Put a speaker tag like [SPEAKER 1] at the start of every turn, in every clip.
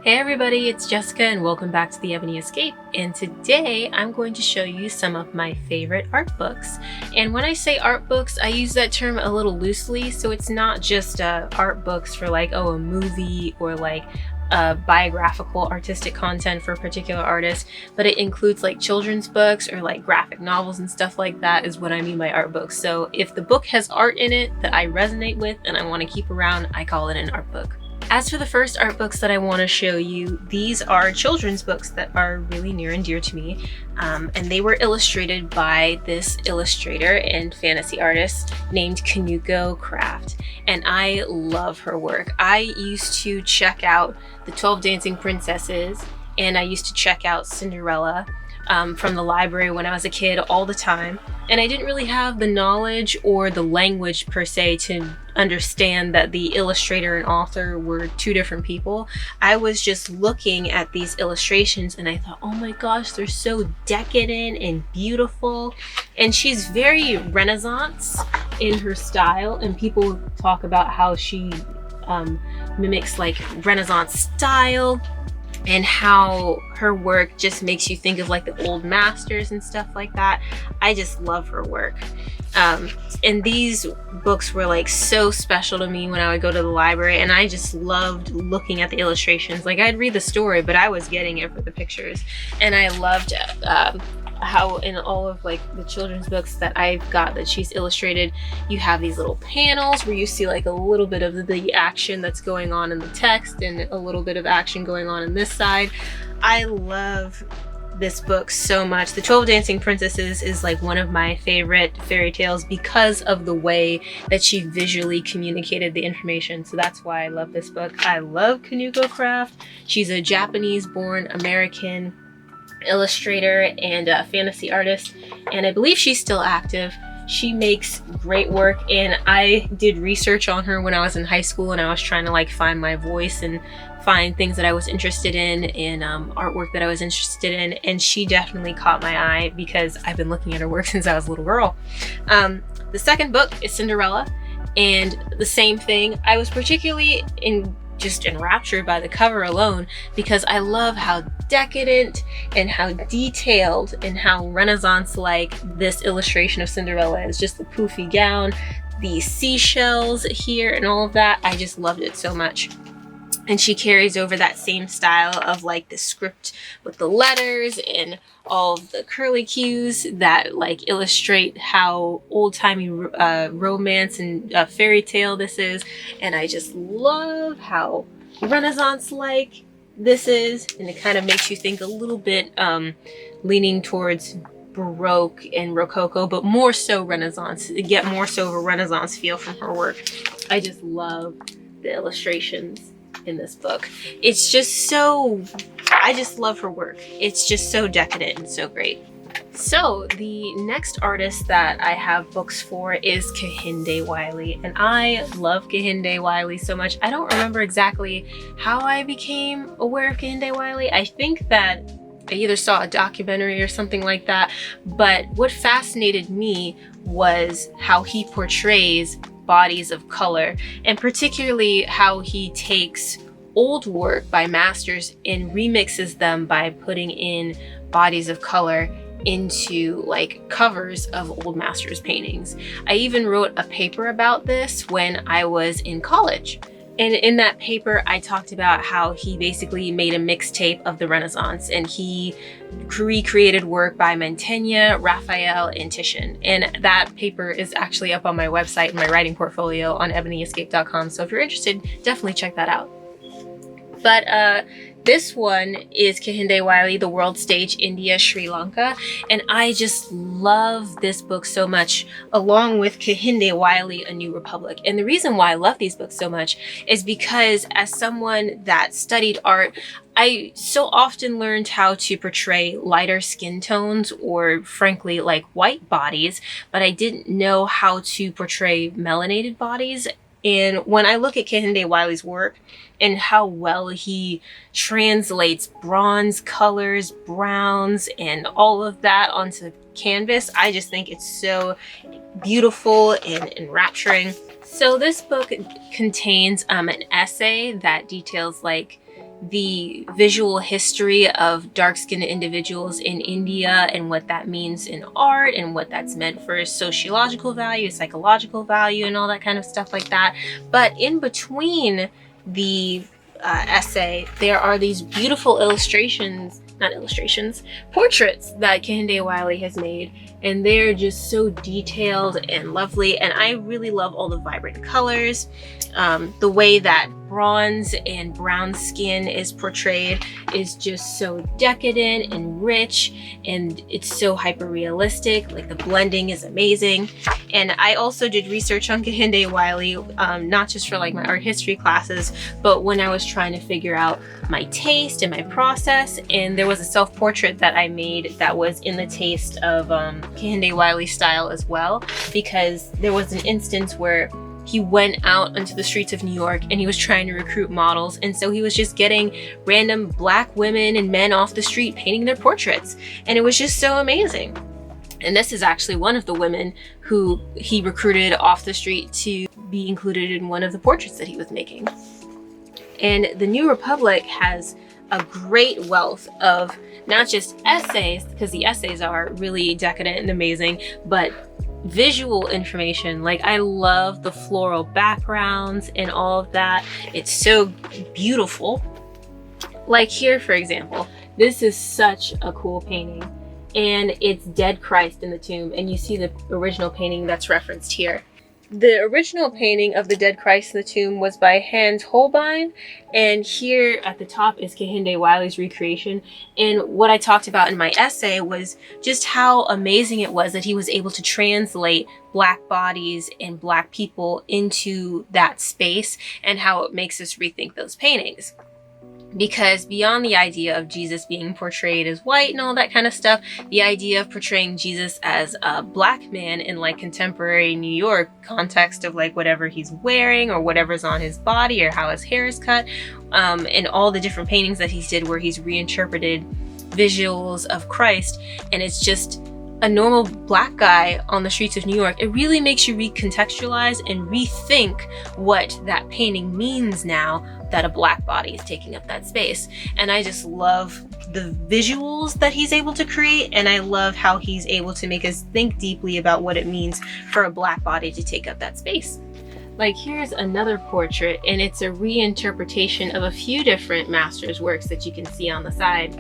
[SPEAKER 1] Hey everybody, it's Jessica and welcome back to the Ebony Escape. And today I'm going to show you some of my favorite art books. And when I say art books, I use that term a little loosely, so it's not just art books for like, a movie or like biographical artistic content for a particular artist, but it includes like children's books or like graphic novels and stuff like that is what I mean by art books. So if the book has art in it that I resonate with and I want to keep around, I call it an art book. As for the first art books that I want to show you, these are children's books that are really near and dear to me, and they were illustrated by this illustrator and fantasy artist named Kehinde Wiley, and I love her work. I used to check out the 12 Dancing Princesses, and I used to check out Cinderella from the library when I was a kid all the time, and I didn't really have the knowledge or the language per se to understand that the illustrator and author were two different people. I was just looking at these illustrations and I thought, oh my gosh, they're so decadent and beautiful. And she's very Renaissance in her style, and people talk about how she mimics like Renaissance style and how her work just makes you think of like the old masters and stuff like that. I just love her work. And these books were like so special to me when I would go to the library, and I just loved looking at the illustrations. Like I'd read the story, but I was getting it for the pictures. And I loved how in all of like the children's books that I've got that she's illustrated, you have these little panels where you see like a little bit of the action that's going on in the text and a little bit of action going on in this side. I love this book so much. The 12 Dancing Princesses is like one of my favorite fairy tales because of the way that she visually communicated the information. So that's why I love this book. I love Kehinde Wiley. She's a Japanese-born American illustrator and a fantasy artist, and I believe she's still active. She makes great work, and I did research on her when I was in high school and I was trying to like find my voice and find things that I was interested in and artwork that I was interested in, and she definitely caught my eye because I've been looking at her work since I was a little girl. The second book is Cinderella, and the same thing. I was particularly just enraptured by the cover alone because I love how decadent and how detailed and how Renaissance-like this illustration of Cinderella is. Just the poofy gown, the seashells here and all of that. I just loved it so much. And she carries over that same style of like the script with the letters and all of the curly cues that like illustrate how old-timey romance and fairy tale this is. And I just love how Renaissance-like this is, and it kind of makes you think a little bit leaning towards Baroque and Rococo, but more so Renaissance. You get more so of a Renaissance feel from her work. I just love the illustrations in this book. It's just so, I just love her work. It's just so decadent and so great. So the next artist that I have books for is Kehinde Wiley, and I love Kehinde Wiley so much. I don't remember exactly how I became aware of Kehinde Wiley. I think that I either saw a documentary or something like that, but what fascinated me was how he portrays bodies of color, and particularly how he takes old work by masters and remixes them by putting in bodies of color into like covers of old masters paintings. I even wrote a paper about this when I was in college. And in that paper, I talked about how he basically made a mixtape of the Renaissance, and he recreated work by Mantegna, Raphael, and Titian. And that paper is actually up on my website in my writing portfolio on ebonyescape.com. So if you're interested, definitely check that out. But this one is Kehinde Wiley, The World Stage, India, Sri Lanka. And I just love this book so much, along with Kehinde Wiley, A New Republic. And the reason why I love these books so much is because as someone that studied art, I so often learned how to portray lighter skin tones or frankly like white bodies, but I didn't know how to portray melanated bodies. And when I look at Kehinde Wiley's work and how well he translates bronze colors, browns, and all of that onto canvas, I just think it's so beautiful and enrapturing. So this book contains an essay that details like the visual history of dark-skinned individuals in India and what that means in art and what that's meant for sociological value, psychological value, and all that kind of stuff like that. But in between the essay, there are these beautiful portraits that Kehinde Wiley has made, and they're just so detailed and lovely. And I really love all the vibrant colors, the way that bronze and brown skin is portrayed is just so decadent and rich, and it's so hyper realistic. Like, the blending is amazing. And I also did research on Kehinde Wiley, not just for like my art history classes, but when I was trying to figure out my taste and my process. And there was a self-portrait that I made that was in the taste of Kehinde Wiley style as well, because there was an instance where he went out onto the streets of New York and he was trying to recruit models, and so he was just getting random black women and men off the street painting their portraits, and it was just so amazing. And this is actually one of the women who he recruited off the street to be included in one of the portraits that he was making. And the New Republic has a great wealth of not just essays, because the essays are really decadent and amazing, but visual information. Like, I love the floral backgrounds and all of that. It's so beautiful. Like here, for example, this is such a cool painting, and it's Dead Christ in the tomb, and you see the original painting that's referenced here. The original painting of the Dead Christ in the tomb was by Hans Holbein, and here at the top is Kehinde Wiley's recreation. And what I talked about in my essay was just how amazing it was that he was able to translate black bodies and black people into that space, and how it makes us rethink those paintings. Because beyond the idea of Jesus being portrayed as white and all that kind of stuff, the idea of portraying Jesus as a black man in like contemporary New York context of like whatever he's wearing or whatever's on his body or how his hair is cut, and all the different paintings that he did where he's reinterpreted visuals of Christ, and it's just a normal black guy on the streets of New York, it really makes you recontextualize and rethink what that painting means now that a black body is taking up that space. And I just love the visuals that he's able to create, and I love how he's able to make us think deeply about what it means for a black body to take up that space. Like, here's another portrait, and it's a reinterpretation of a few different masters' works that you can see on the side.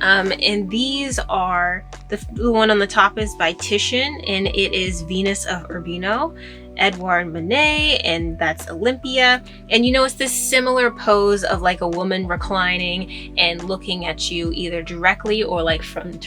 [SPEAKER 1] And these are, the one on the top is by Titian, and it is Venus of Urbino. Edouard Monet, and that's Olympia. And you know, it's this similar pose of like a woman reclining and looking at you either directly or like from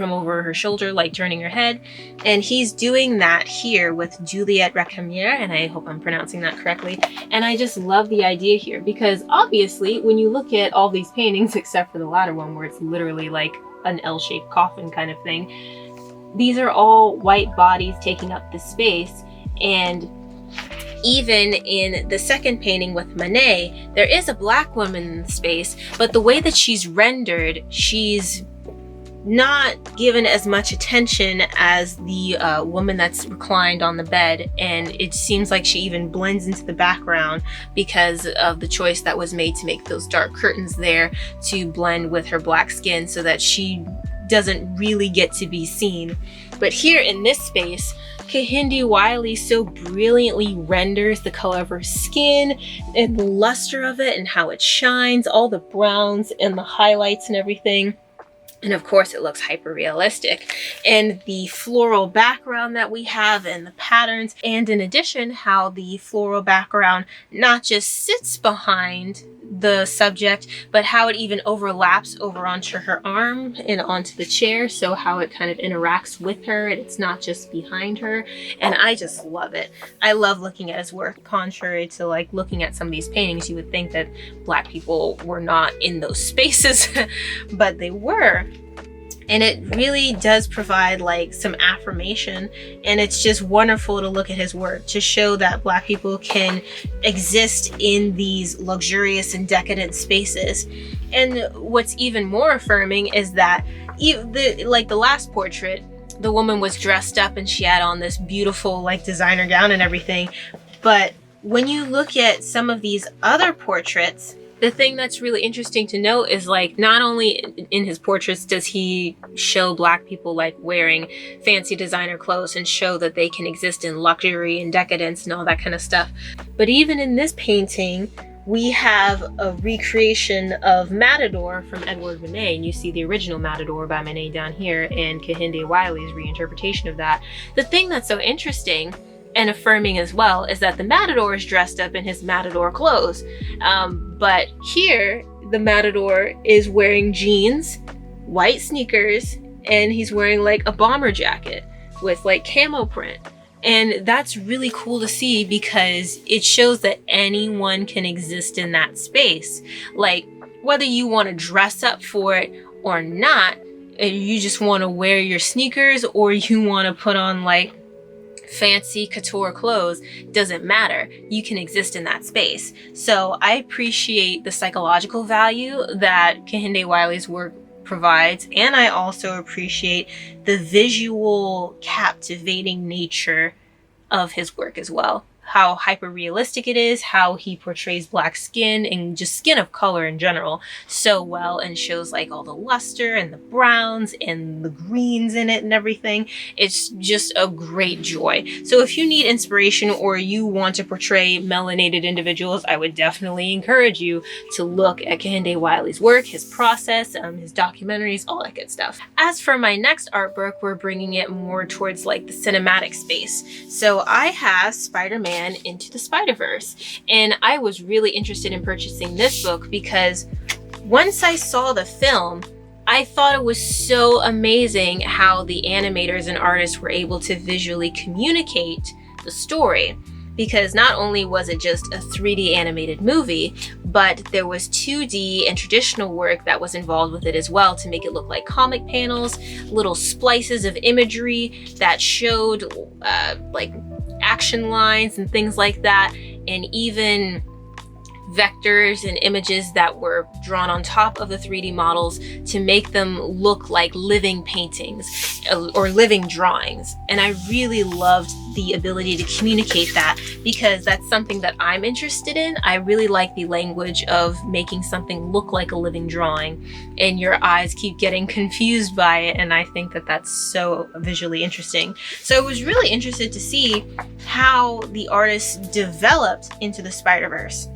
[SPEAKER 1] over her shoulder, like turning her head. And he's doing that here with Juliette Caimyar, and I hope I'm pronouncing that correctly. And I just love the idea here, because obviously when you look at all these paintings, except for the latter one where it's literally like an L-shaped coffin kind of thing, these are all white bodies taking up the space. And even in the second painting with Monet, there is a black woman in the space, but the way that she's rendered, she's not given as much attention as the woman that's reclined on the bed, and it seems like she even blends into the background because of the choice that was made to make those dark curtains there to blend with her black skin so that she doesn't really get to be seen. But here in this space, Kehinde Wiley so brilliantly renders the color of her skin and the luster of it and how it shines, all the browns and the highlights and everything. And of course it looks hyper realistic. And the floral background that we have and the patterns, and in addition how the floral background not just sits behind the subject, but how it even overlaps over onto her arm and onto the chair, so how it kind of interacts with her and it's not just behind her. And I just love it. I love looking at his work. Contrary to like looking at some of these paintings, you would think that black people were not in those spaces, but they were. And it really does provide like some affirmation, and it's just wonderful to look at his work to show that black people can exist in these luxurious and decadent spaces. And what's even more affirming is that like the last portrait, the woman was dressed up and she had on this beautiful like designer gown and everything. But when you look at some of these other portraits, The thing that's really interesting to note is, like, not only in his portraits does he show Black people like wearing fancy designer clothes and show that they can exist in luxury and decadence and all that kind of stuff, but even in this painting we have a recreation of Matador from Edward Monet, and you see the original Matador by Monet down here and Kehinde Wiley's reinterpretation of that. The thing that's so interesting and affirming as well is that the Matador is dressed up in his Matador clothes, but here the Matador is wearing jeans, white sneakers, and he's wearing like a bomber jacket with like camo print. And that's really cool to see because it shows that anyone can exist in that space. Like, whether you want to dress up for it or not, and you just want to wear your sneakers or you want to put on like fancy couture clothes, doesn't matter. You can exist in that space. So I appreciate the psychological value that Kehinde Wiley's work provides, and I also appreciate the visual captivating nature of his work as well. How hyper realistic it is, how he portrays Black skin and just skin of color in general so well, and shows like all the luster and the browns and the greens in it and everything. It's just a great joy. So if you need inspiration or you want to portray melanated individuals, I would definitely encourage you to look at Kehinde Wiley's work, his process, his documentaries, all that good stuff. As for my next art book, we're bringing it more towards like the cinematic space. So I have Spider-Man Into the Spider-Verse, and I was really interested in purchasing this book because once I saw the film, I thought it was so amazing how the animators and artists were able to visually communicate the story. Because not only was it just a 3D animated movie, but there was 2D and traditional work that was involved with it as well to make it look like comic panels, little splices of imagery that showed like action lines and things like that, and even vectors and images that were drawn on top of the 3D models to make them look like living paintings or living drawings. And I really loved the ability to communicate that because that's something that I'm interested in. I really like the language of making something look like a living drawing and your eyes keep getting confused by it, and I think that that's so visually interesting. So I was really interested to see how the artists developed Into the Spider-Verse.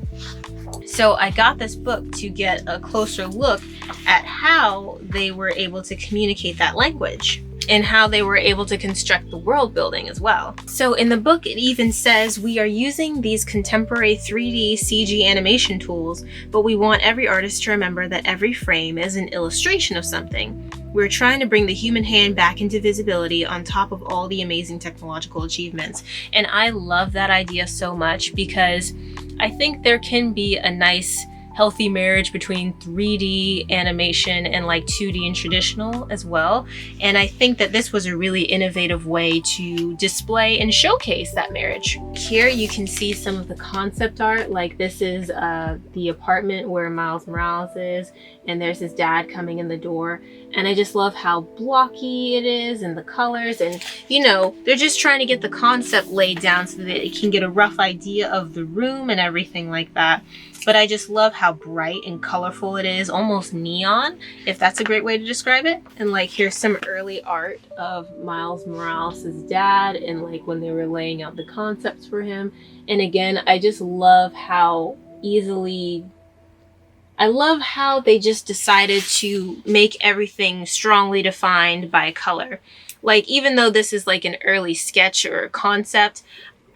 [SPEAKER 1] So I got this book to get a closer look at how they were able to communicate that language and how they were able to construct the world building as well. So in the book, it even says we are using these contemporary 3D CG animation tools, but we want every artist to remember that every frame is an illustration of something. We're trying to bring the human hand back into visibility on top of all the amazing technological achievements. And I love that idea so much because I think there can be a nice healthy marriage between 3D animation and like 2D and traditional as well. And I think that this was a really innovative way to display and showcase that marriage. Here you can see some of the concept art. Like this is the apartment where Miles Morales is, and there's his dad coming in the door. And I just love how blocky it is and the colors, and you know, they're just trying to get the concept laid down so that you can get a rough idea of the room and everything like that. But I just love how bright and colorful it is, almost neon, if that's a great way to describe it. And like here's some early art of Miles Morales' dad and like when they were laying out the concepts for him. And again, I just love how they just decided to make everything strongly defined by color. Like even though this is like an early sketch or a concept,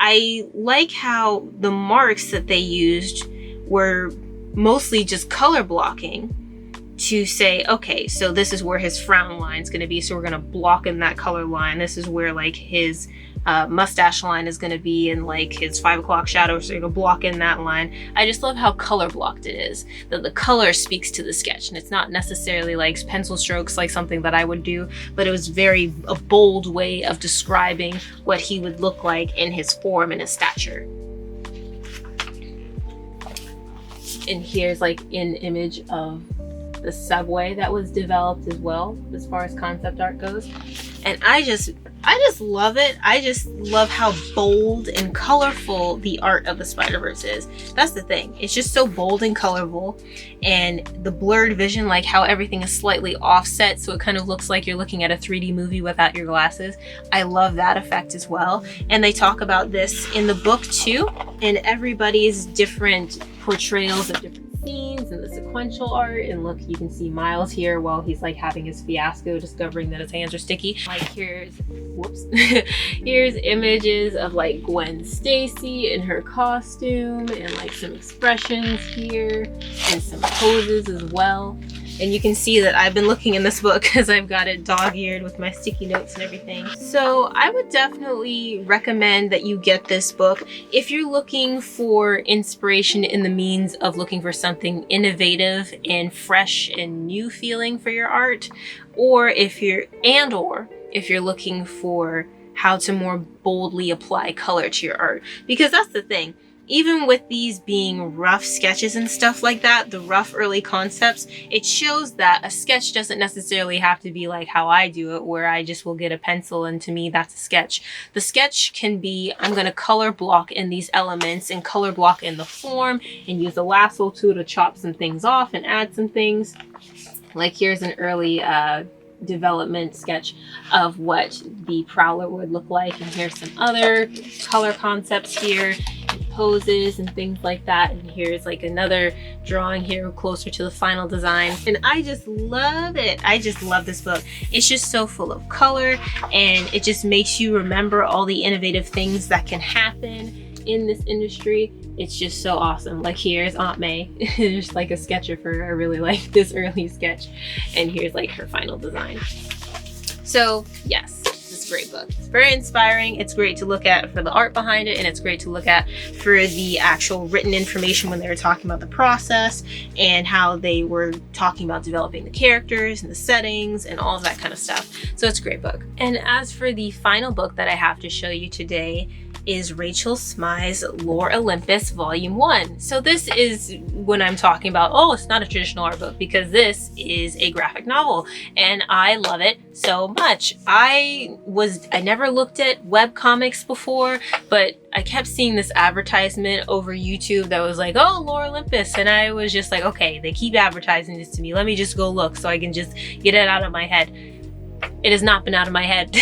[SPEAKER 1] I like how the marks that they used were mostly just color blocking to say, okay, so this is where his frown line is going to be, so we're going to block in that color line. This is where like his mustache line is going to be, and like his 5 o'clock shadow, so you're going to block in that line. I just love how color blocked it is, that the color speaks to the sketch, and it's not necessarily like pencil strokes like something that I would do, but it was a bold way of describing what he would look like in his form and his stature. And here's like an image of the subway that was developed as well as far as concept art goes. And I I just love it. I just love how bold and colorful the art of the Spider-Verse is. That's the thing. It's just so bold and colorful, and the blurred vision, like how everything is slightly offset so it kind of looks like you're looking at a 3D movie without your glasses. I love that effect as well. And they talk about this in the book too, and everybody's different portrayals of different scenes and the sequential art. And look, you can see Miles here while he's like having his fiasco discovering that his hands are sticky. Like here's here's images of like Gwen Stacy in her costume, and like some expressions here and some poses as well. And you can see that I've been looking in this book because I've got it dog-eared with my sticky notes and everything. So I would definitely recommend that you get this book if you're looking for inspiration in the means of looking for something innovative and fresh and new feeling for your art, or if you're looking for how to more boldly apply color to your art. Because that's the thing. Even with these being rough sketches and stuff like that, the rough early concepts, it shows that a sketch doesn't necessarily have to be like how I do it, where I just will get a pencil and to me that's a sketch. The sketch can be, I'm going to color block in these elements and color block in the form and use a lasso tool to chop some things off and add some things. Like here's an early development sketch of what the Prowler would look like, and here's some other color concepts here, poses and things like that. And here's like another drawing here closer to the final design, and I just love it. I just love this book. It's just so full of color, and it just makes you remember all the innovative things that can happen in this industry. It's just so awesome. Like here's Aunt May, just like a sketch of her. I really like this early sketch, and here's like her final design. So yes, this is a great book. It's very inspiring. It's great to look at for the art behind it, and it's great to look at for the actual written information when they were talking about the process and how they were talking about developing the characters and the settings and all of that kind of stuff. So it's a great book. And as for the final book that I have to show you today, is Rachel Smize Lore Olympus Volume 1. So this is when I'm talking about, oh, it's not a traditional art book, because this is a graphic novel and I love it so much. I never looked at web comics before, but I kept seeing this advertisement over YouTube that was like, oh, Lore Olympus, and I was just like, okay, they keep advertising this to me. Let me just go look so I can just get it out of my head. It has not been out of my head.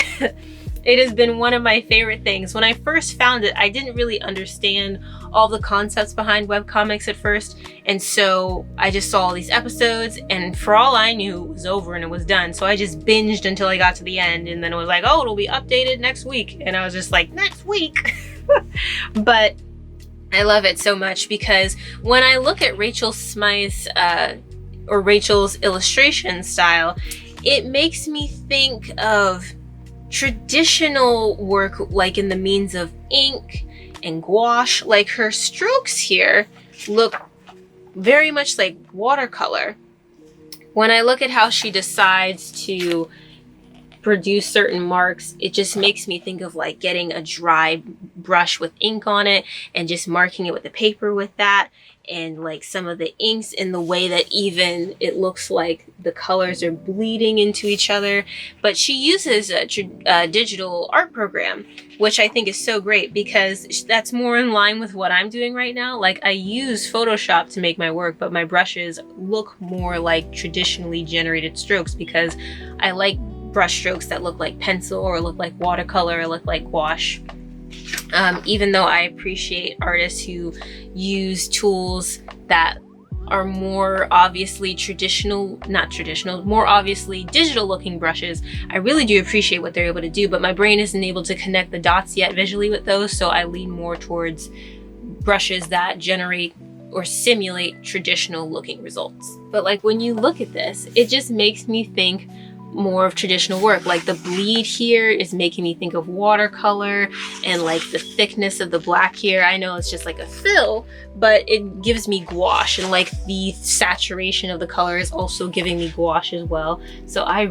[SPEAKER 1] It has been one of my favorite things. When I first found it, I didn't really understand all the concepts behind webcomics at first. And so I just saw all these episodes, and for all I knew, it was over and it was done. So I just binged until I got to the end, and then it was like, oh, it'll be updated next week. And I was just like, next week? But I love it so much because when I look at Rachel Smize, or Rachel's illustration style, it makes me think of traditional work, like in the means of ink and gouache. Like her strokes here look very much like watercolor. When I look at how she decides to produce certain marks, it just makes me think of like getting a dry brush with ink on it and just marking it with the paper with that, and like some of the inks in the way that even it looks like the colors are bleeding into each other. But she uses a digital art program, which I think is so great because that's more in line with what I'm doing right now. Like I use Photoshop to make my work, but my brushes look more like traditionally generated strokes because I like brush strokes that look like pencil or look like watercolor or look like gouache. Even though I appreciate artists who use tools that are more obviously more obviously digital looking brushes, I really do appreciate what they're able to do, but my brain isn't able to connect the dots yet visually with those, so I lean more towards brushes that generate or simulate traditional looking results. But like when you look at this, it just makes me think more of traditional work. Like the bleed here is making me think of watercolor, and like the thickness of the black here, I know it's just like a fill, but it gives me gouache, and like the saturation of the color is also giving me gouache as well. So I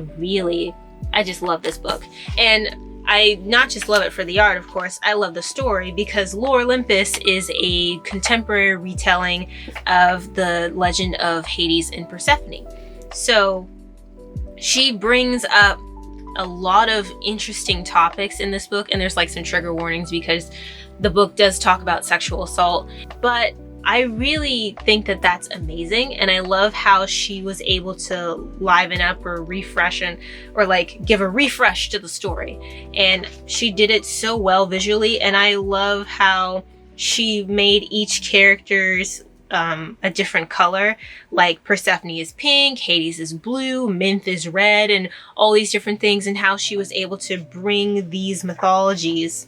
[SPEAKER 1] just love this book. And I not just love it for the art, of course, I love the story because Lore Olympus is a contemporary retelling of the legend of Hades and Persephone. So she brings up a lot of interesting topics in this book, and there's like some trigger warnings because the book does talk about sexual assault, but I really think that that's amazing, and I love how she was able to liven up or or like give a refresh to the story, and she did it so well visually. And I love how she made each character's a different color. Like Persephone is pink, Hades is blue, Minth is red, and all these different things, and how she was able to bring these mythologies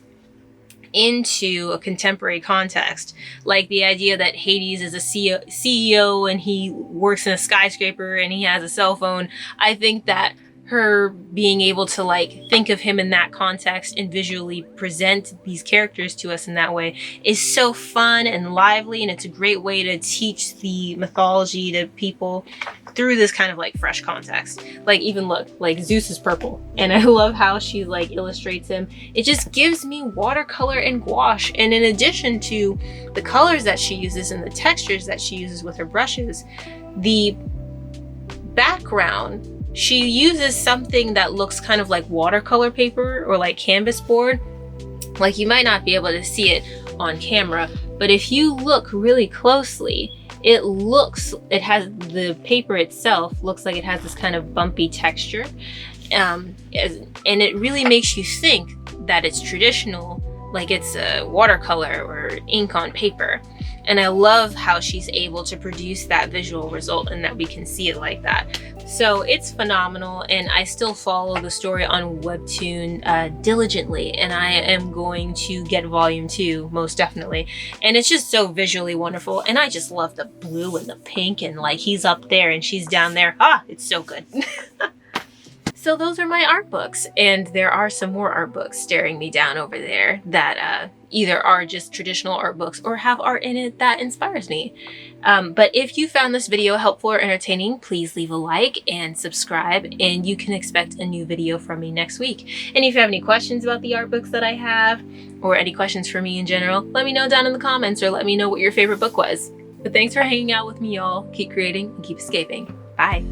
[SPEAKER 1] into a contemporary context. Like the idea that Hades is a CEO and he works in a skyscraper and he has a cell phone. I think that her being able to like think of him in that context and visually present these characters to us in that way is so fun and lively, and it's a great way to teach the mythology to people through this kind of like fresh context. Like even look, like Zeus is purple, and I love how she like illustrates him. It just gives me watercolor and gouache, and in addition to the colors that she uses and the textures that she uses with her brushes, the background, she uses something that looks kind of like watercolor paper or like canvas board. Like you might not be able to see it on camera, but if you look really closely, it has the paper itself looks like it has this kind of bumpy texture, and it really makes you think that it's traditional, like it's a watercolor or ink on paper. And I love how she's able to produce that visual result and that we can see it like that. So it's phenomenal, and I still follow the story on Webtoon diligently, and I am going to get volume 2 most definitely. And it's just so visually wonderful, and I just love the blue and the pink, and like he's up there and she's down there. It's so good. So those are my art books, and there are some more art books staring me down over there that either are just traditional art books or have art in it that inspires me. But if you found this video helpful or entertaining, please leave a like and subscribe, and you can expect a new video from me next week. And if you have any questions about the art books that I have, or any questions for me in general, let me know down in the comments, or let me know what your favorite book was. But thanks for hanging out with me, y'all. Keep creating and keep escaping. Bye.